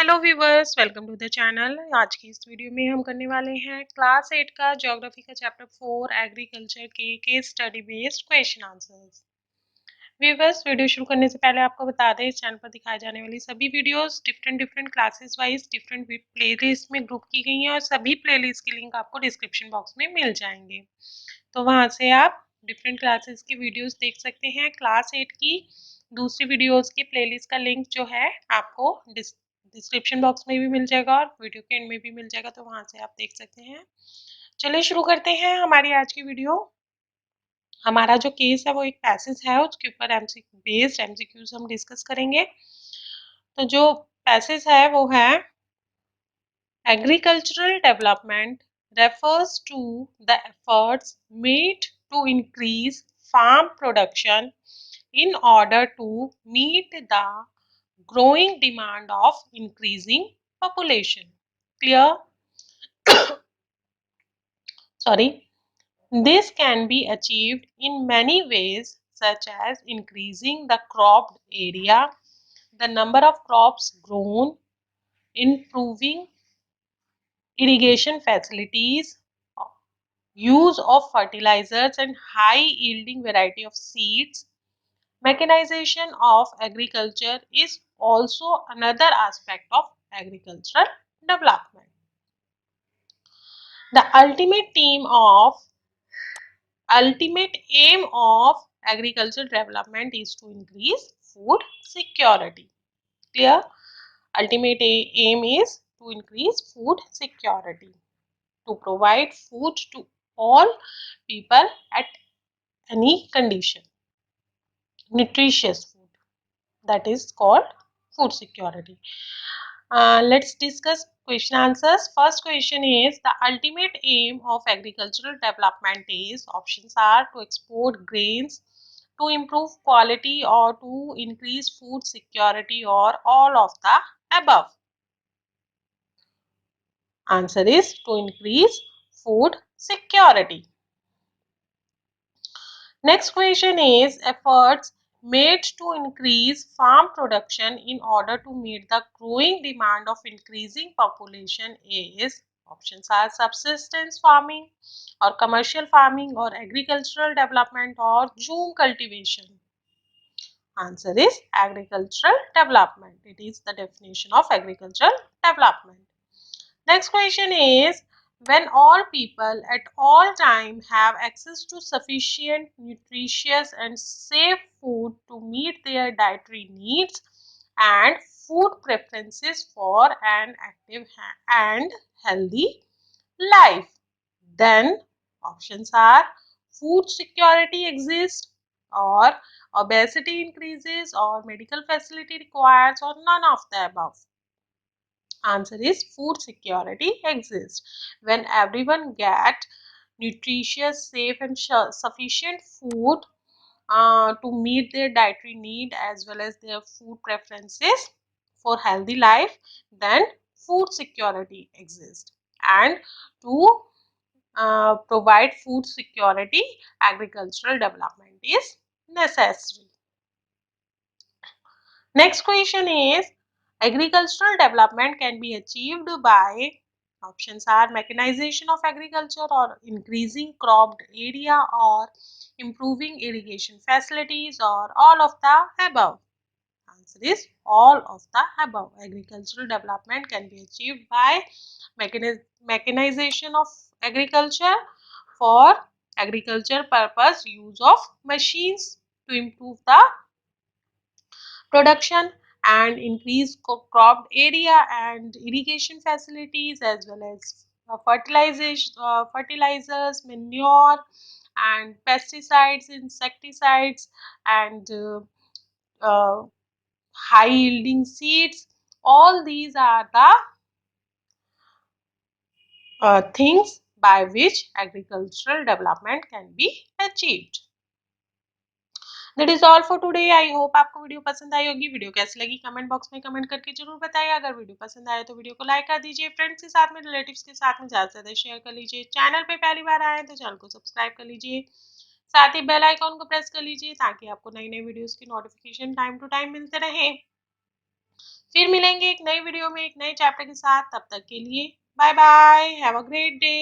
Hello viewers, welcome to the channel. आज की इस वीडियो में हम करने वाले हैं क्लास 8 का ज्योग्राफी का चैप्टर 4 एग्रीकल्चर के case study based question answers. Viewers, video शुरू करने से पहले आपको बता दें, इस चैनल पर दिखाई जाने वाली सभी videos different classes wise different playlist में ग्रुप की गई हैं और सभी प्लेलिस्ट की लिंक आपको डिस्क्रिप्शन बॉक्स में मिल जाएंगे, तो वहां से आप डिफरेंट क्लासेस की वीडियोस देख सकते हैं। क्लास 8 की दूसरी वीडियोस की प्लेलिस्ट का लिंक जो है आपको डिस्क्रिप्शन बॉक्स में भी मिल जाएगा और वीडियो के एंड में भी मिल जाएगा, तो वहां से आप देख सकते हैं। चलिए शुरू करते हैं हमारी आज की वीडियो। हमारा जो केस है वो एक पैसेज है, उसके ऊपर बेस्ड एमसीक्यूज हम डिस्कस करेंगे। तो जो पैसेज है वो है agricultural development refers to the efforts made to increase farm production in order to meet the growing demand of increasing population. Clear? Sorry. This can be achieved in many ways, such as increasing the cropped area, the number of crops grown, improving irrigation facilities, use of fertilizers and high yielding variety of seeds. Mechanization of agriculture is also another aspect of agricultural development. The ultimate aim of agricultural development is to increase food security. Clear? Ultimate aim is to increase food security, to provide food to all people at any condition. Nutritious food, that is called food security. Let's discuss question answers. First question is, the ultimate aim of agricultural development is, options are to export grains, to improve quality, or to increase food security, or all of the above. Answer is to increase food security. Next question is, efforts made to increase farm production in order to meet the growing demand of increasing population is, options are subsistence farming or commercial farming or agricultural development or zoom cultivation. Answer is agricultural development. It is the definition of agricultural development. Next question is, when all people at all time have access to sufficient, nutritious and safe food to meet their dietary needs and food preferences for an active and healthy life, then options are food security exists, or obesity increases, or medical facility requires, or none of the above. Answer is food security exists. When everyone get nutritious, safe and sufficient food to meet their dietary need as well as their food preferences for healthy life, then food security exists. And to provide food security, agricultural development is necessary. Next question is, agricultural development can be achieved by, options are mechanization of agriculture or increasing cropped area or improving irrigation facilities or all of the above. Answer is all of the above. Agricultural development can be achieved by mechanization of agriculture, for agriculture purpose, use of machines to improve the production and increase cropped area and irrigation facilities, as well as fertilizers, manure and pesticides, insecticides and high yielding seeds. All these are the things by which agricultural development can be achieved. That is all for today. I hope आपको video पसंद आई होगी। Video कैसी लगी comment box में comment करके जरूर बताइए। अगर वीडियो पसंद आए तो वीडियो को लाइक कर दीजिए, फ्रेंड्स के साथ में, रिलेटिव्स के साथ में ज़्यादा से ज़्यादा शेयर कर लीजिए। चैनल पे पहली बार आए तो चैनल को सब्सक्राइब कर लीजिए, साथ ही बेल आइकॉन को प्रेस कर लीजिए ताकि आपको नई नई वीडियोस की नोटिफिकेशन टाइम टू टाइम मिलते रहे। फिर मिलेंगे एक नई वीडियो में एक नए चैप्टर के साथ। तब तक के लिए bye bye, have a great day.